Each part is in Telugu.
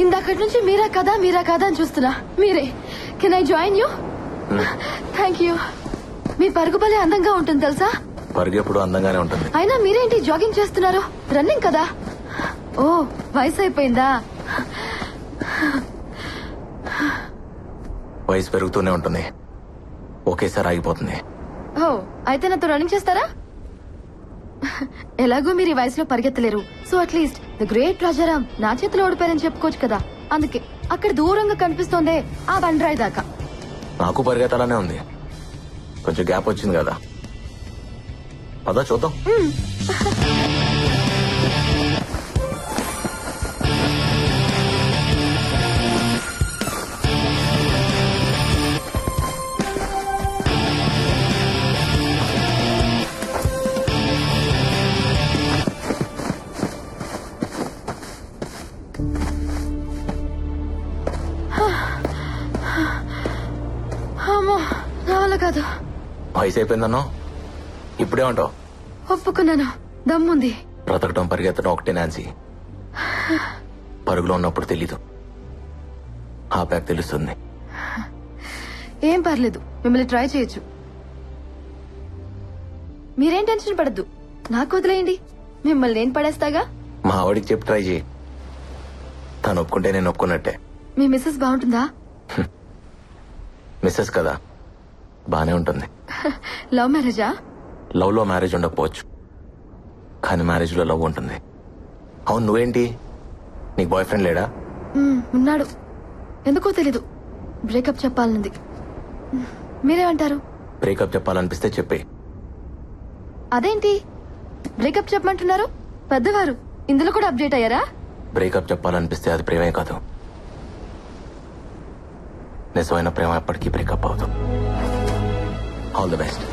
ఇందాకటి నుంచి మీరా కదా అని చూస్తున్నా. మీరే. Can I join you? Thank you. మీ పరుగు భలే అందంగా ఉంటుంది తెలుసా? పరుగు ఎప్పుడు అందంగానే ఉంటుంది. అయినా మీరేంటి జాగింగ్ చేస్తున్నారు? రన్నింగ్ కదా? ఓ, వయసు అయిపోయిందా? వయసు పెరుగుతూనే ఉంటుంది, ఒకేసారి ఆగిపోతుంది. ఓ, అయితే నాతో రన్నింగ్ చేస్తారా? ఎలాగో మీరు ఈ వయసులో పరిగెత్తలేరు. So at least the great Rajaram నా చేతిలో ఓడిపోయారని చెప్పుకోవచ్చు కదా. అందుకే అక్కడ దూరంగా కనిపిస్తోందే ఆ బండరాయి దాకా. నాకు పరిగెత్తాలనే ఉంది, కొంచెం గ్యాప్ వచ్చింది కదా. పదా చూద్దాం. అమ్మో, నా వల్ల కాదు. వయసు అయిపోయిందన్నో ఇప్పుడేమంటావు? ఒప్పుకున్నాను, దమ్ముంది. బ్రతకటం పరిగెత్తడం ఒకటే నాన్సీ. పరుగులో ఉన్నప్పుడు తెలీదు, ఆపాక తెలుస్తుంది. ఏం పర్లేదు, మిమ్మల్ని ట్రై చేయొచ్చు. మీరేం టెన్షన్ పడద్దు, నాకు వదిలేయండి. మిమ్మల్ని నేను పడేస్తాగా. మా ఆవిడికి చెప్పి ట్రై చేయి, తను ఒప్పుకుంటే నేను ఒప్పుకున్నట్టే. మీ మిస్సెస్ బాగుంటుందా? మిస్సెస్ కదా, బానే ఉంటుంది. లవ్ మ్యారేజా? లవ్ లో మ్యారేజ్ ఉండకపోవచ్చు, కానీ మ్యారేజ్ లో లవ్ ఉంటుంది. అవును, నువ్వేంటి, నీకు బాయ్ ఫ్రెండ్ లేడా? ఉన్నాడు, ఎందుకో తెలీదు. బ్రేకప్ చెప్పాలనుంది. మీరేమంటారు? బ్రేకప్ చెప్పాలనిపిస్తే చెప్పే. అదేంటి బ్రేకప్ చెప్పమంటున్నారు? పెద్దవారు ఇందులో కూడా అప్డేట్ అయ్యారా? బ్రేకప్ చెప్పాలనిపిస్తే అది ప్రేమే కాదు. నిజమైన ప్రేమ ఎప్పటికీ బ్రేకప్ అవుతుంది. All the best.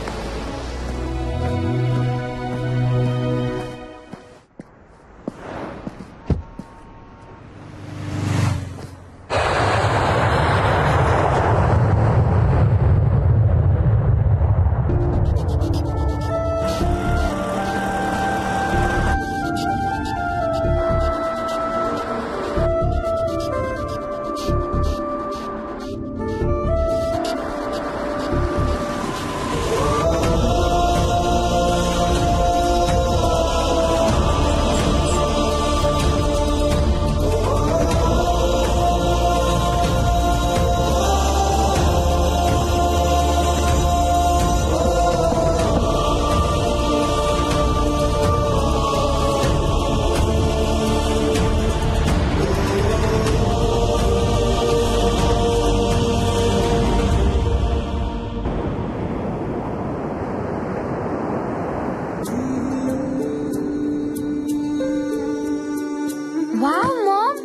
Wow ma'am,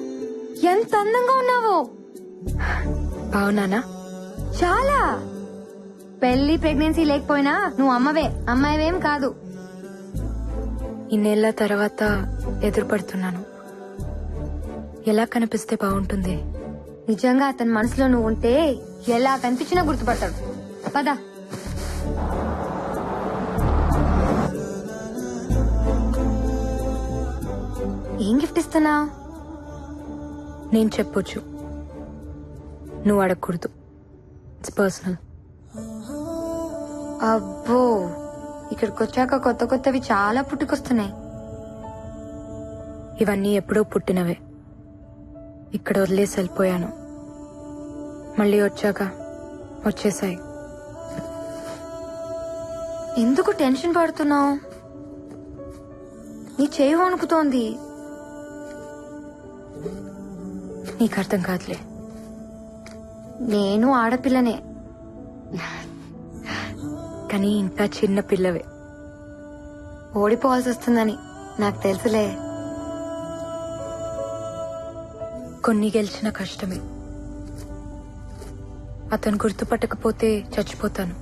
ఎంత అందంగా ఉన్నావు. బావున్నానా? చాలా. పెళ్లి ప్రెగ్నెన్సీ లేకపోయినా నువ్వు అమ్మాయివేం కాదు. ఇన్నేళ్ల తర్వాత ఎదురుపడుతున్నాను. ఎలా కనిపిస్తే బాగుంటుంది? నిజంగా అతని మనసులో నువ్వు ఉంటే ఎలా కనిపించినా గుర్తుపడతాడు. పద. ఏం గిఫ్ట్ ఇస్తున్నావు? నేను చెప్పొచ్చు, నువ్వు అడగకూడదు. It's personal. అబ్బో, ఇక్కడికి వచ్చాక కొత్త కొత్తవి చాలా పుట్టుకొస్తున్నాయి. ఇవన్నీ ఎప్పుడో పుట్టినవే. ఇక్కడ వదిలేసి వెళ్ళిపోయాను, మళ్ళీ వచ్చాక వచ్చేసాయి. ఎందుకు టెన్షన్ పడుతున్నావు? నీ చేయి వణుకుతోంది. నీకు అర్థం కాదులే. నేను ఆడపిల్లనే, కానీ ఇంకా చిన్న పిల్లవే. ఓడిపోవాల్సి వస్తుందని నాకు తెలుసులే. కొన్ని గెలిచిన కష్టమే. అతను గుర్తుపట్టకపోతే చచ్చిపోతాను,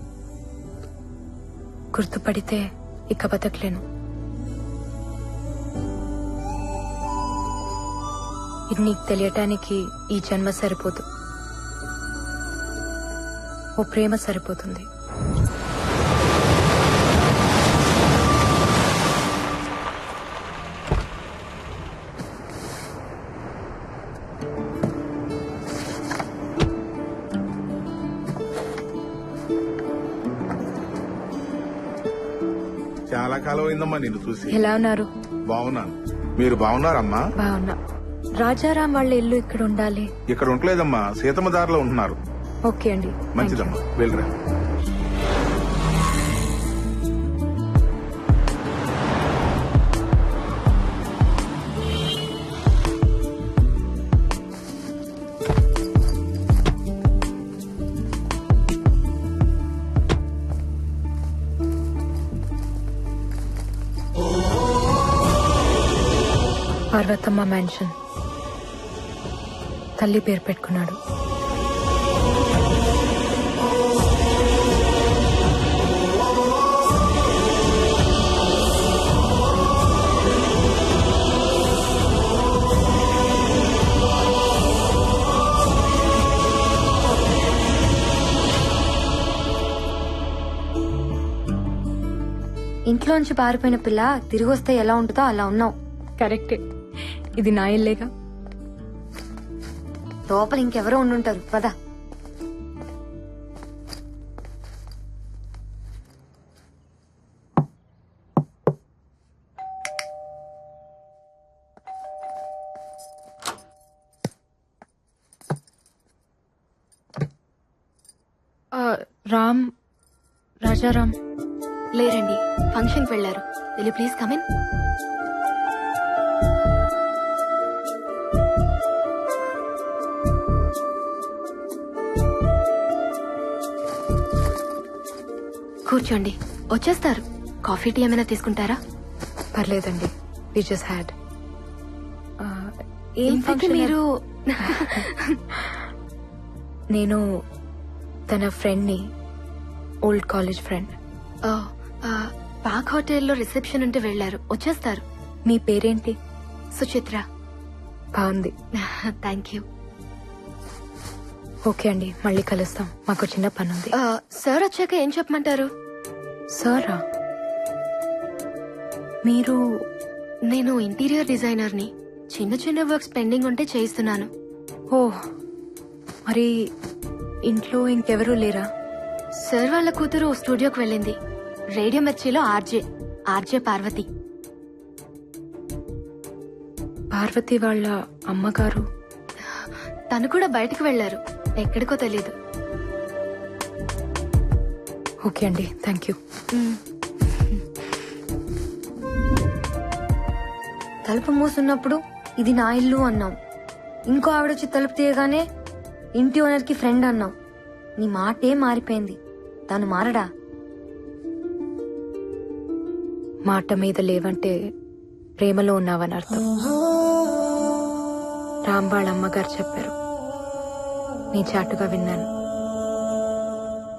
గుర్తుపడితే ఇక బతకలేను. ఇది నీకు తెలియటానికి ఈ జన్మ సరిపోదు, ఓ ప్రేమ సరిపోతుంది. చాలా కాలం అయిందమ్మా నిన్ను చూసి. ఎలా ఉన్నారు? బాగున్నాను. మీరు బాగున్నారమ్మా? బాగున్నా. రాజారాం వాళ్ళ ఇల్లు ఇక్కడ ఉండాలి. ఇక్కడ ఉండలేదమ్మా, సీతమ్మ దారిలో ఉంటున్నారు. ఓకే అండి. మంచిదమ్మా, వెళ్ళరా. పార్వతమ్మ మ్యాన్షన్. తల్లి పేరు పెట్టుకున్నాడు. ఇంట్లోంచి పారిపోయిన పిల్ల తిరిగి వస్తే ఎలా ఉంటుందో అలా ఉన్నావు. కరెక్టే. ఇది నా ఇల్లేగా. లోపల ఇంకెవరో ఉండుంటారు. పద. రామ్, రాజారాం లేరండి, ఫంక్షన్ కి వెళ్లారు. Will please come in. కూర్చోండి, వచ్చేస్తారు. కాఫీ టీ ఏమైనా తీసుకుంటారా? పర్లేదండి. We just had. ఏంటి మీరు? నేను తన ఫ్రెండ్ ని, ఓల్డ్ కాలేజ్ ఫ్రెండ్. పాక్ హోటల్లో రిసెప్షన్ ఉంటే వెళ్లారు, వచ్చేస్తారు. మీ పేరేంటి? సుచిత్ర. బాగుంది. Thank you. ఓకే అండి, మళ్ళీ కలుస్తాం. మాకు చిన్న పని ఉంది. సార్ వచ్చాక ఏం చెప్పమంటారు? సారా? మీరు? నేను ఇంటీరియర్ డిజైనర్ ని. చిన్న చిన్న వర్క్స్ పెండింగ్ ఉంటే చేయిస్తున్నాను. ఓ, మరి ఇంట్లో ఇంకెవరూ లేరా? సార్ వాళ్ళ కూతురు స్టూడియోకి వెళ్ళింది. రేడియో మిర్చిలో ఆర్జే పార్వతి. పార్వతి వాళ్ళ అమ్మగారు? తను కూడా బయటకు వెళ్లారు, ఎక్కడికో తెలీదు. ఓకే అండి, థ్యాంక్ యూ. తలుపు మూసున్నప్పుడు ఇది నా ఇల్లు అన్నాం. ఇంకో ఆవిడొచ్చి తలుపు తీయగానే ఇంటి ఓనర్ కి ఫ్రెండ్ అన్నాం. నీ మాటే మారిపోయింది. తను మారడా? మాట మీద లేవంటే ప్రేమలో ఉన్నావని అర్థం. రామ్ వాళ్ళ అమ్మగారు చెప్పారు, నీ చాటుగా విన్నాను.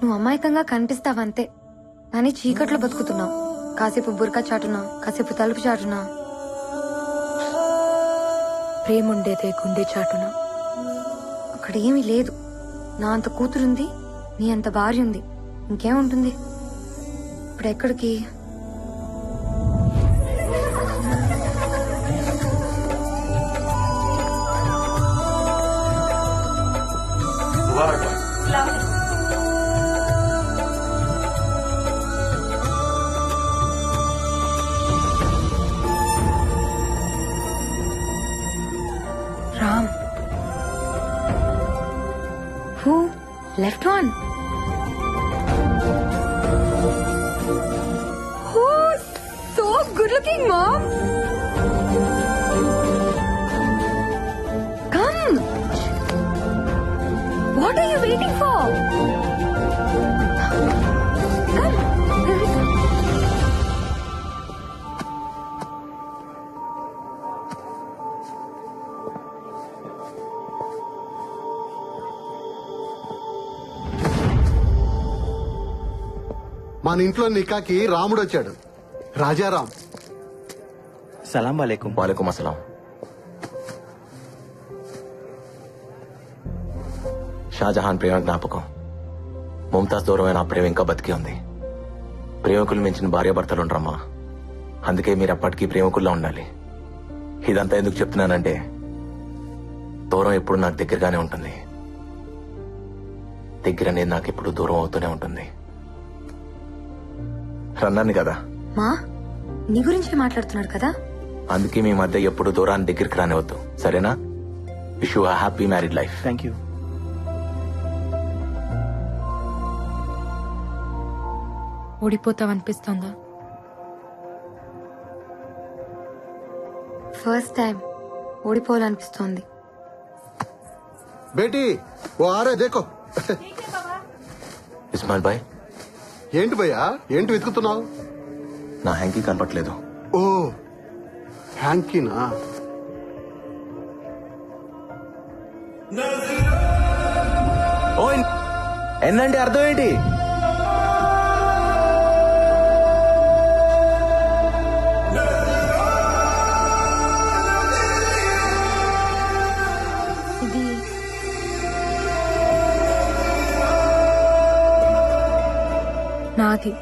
నువ్వు అమాయకంగా కనిపిస్తావంతే, కానీ చీకట్లో బతుకుతున్నావు. కాసేపు బురకా చాటునా, కాసేపు తలుపు చాటునా. ప్రేముండేదే గుండె చాటున. అక్కడ ఏమీ లేదు. నా అంత కూతురుంది, నీ అంత భార్య ఉంది, ఇంకేముంటుంది? ఇప్పుడు ఎక్కడికి? Ram. Who? Left one. Oh, so good looking, Mom. Come. What are you waiting for? Come. మన ఇంట్లో నికాకి రాముడు వచ్చాడు. రాజారాం. సలాం వాలేకుం. వాలేకుం అస్సలాం. షాజహాన్ ప్రేమ జ్ఞాపకం. ముంతాజ్ దూరమైన ఆ ప్రేమ ఇంకా బతికి ఉంది. ప్రేమికులు మించిన భార్యాభర్తలుండ్రమ్మా. అందుకే మీరు అప్పటికీ ప్రేమికుల్లో ఉండాలి. ఇదంతా ఎందుకు చెప్తున్నానంటే, దూరం ఎప్పుడు నాకు దగ్గరగానే ఉంటుంది. దగ్గర అనేది నాకు ఎప్పుడు దూరం అవుతూనే ఉంటుంది. రన్నాను కదా, మా నీ గురించి మాట్లాడుతున్నాడు కదా. అందుకే మీ మధ్య ఎప్పుడు దూరాన్ని దగ్గరికి రానివద్దు, సరేనా? Wish you happy married life. Thank you. ఓడిపోతావనిపిస్తోందా? ఫస్ట్ టైం ఓడిపోవాలనిపిస్తోంది. బేటీ ఓ ఆరే దేకో. ఇస్మాయిల్ భాయ్, ఏంటి భయ్యా, ఏంటి వెతుకుతున్నావు? నా హ్యాంకీ కనపట్లేదు. ఓ హ్యాంకీనా? ఓ ఎన్నంటే అర్థం ఏంటి? ఇది నాది.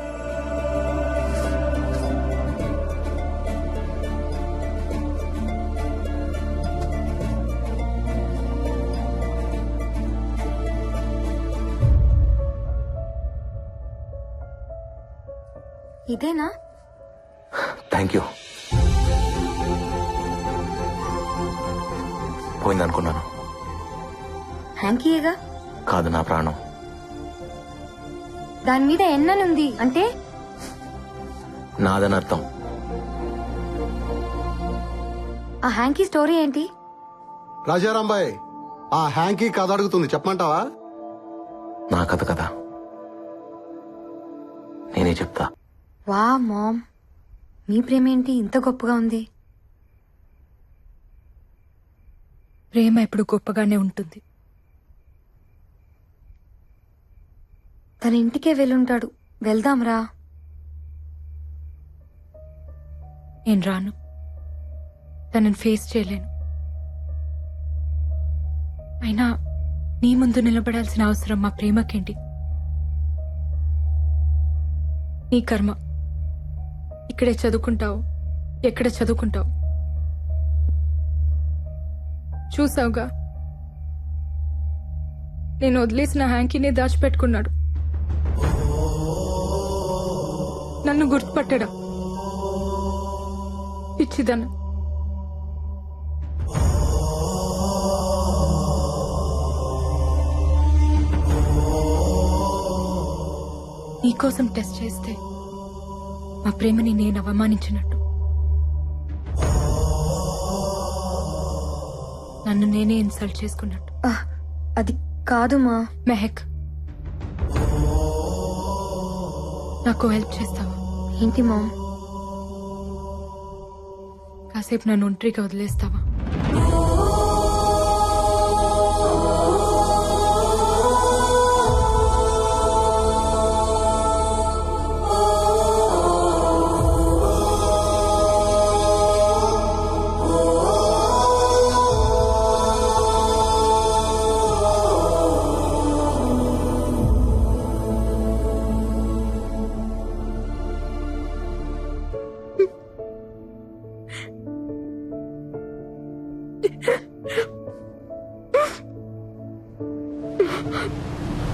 ఇదేనా? Thank you. పోయిందనుకున్నాను. హ్యాంకీయేగా. కాదు, నా ప్రాణం. దాని మీద ఎన్ననుంది అంటే నాదని అర్థం. ఆ హ్యాంకీ స్టోరీ ఏంటి? రాజారాంబాయ్, ఆ హ్యాంకీ కథ అడుగుతుంది, చెప్పమంటావా? నా కథ కదా, నేనే చెప్తా. వా మామ్, మీ ప్రేమ ఏంటి ఇంత గొప్పగా ఉంది? ప్రేమ ఎప్పుడు గొప్పగానే ఉంటుంది. తన ఇంటికే వెళ్ళుంటాడు, వెళ్దాంరా. నేను రాను. తనని ఫేస్ చేయలేను. అయినా నీ ముందు నిలబడాల్సిన అవసరం మా ప్రేమకేంటి? నీ కర్మ. ఇక్కడే చదువుకుంటావు, ఎక్కడ చదువుకుంటావు చూసావుగా. నేను వదిలేసిన హ్యాంకీనే దాచిపెట్టుకున్నాడు. నన్ను గుర్తుపట్టడా? పిచ్చిదన్న. నీకోసం టెస్ట్ చేస్తే మా ప్రేమని నేను అవమానించినట్టు. నన్ను నేనే ఇన్సల్ట్ చేసుకున్నట్టు. అది కాదు మా. మెహక్, నాకు హెల్ప్ చేస్తావా? ఏంటి మామ్? కాసేపు నన్ను ఒంటరిగా వదిలేస్తావా?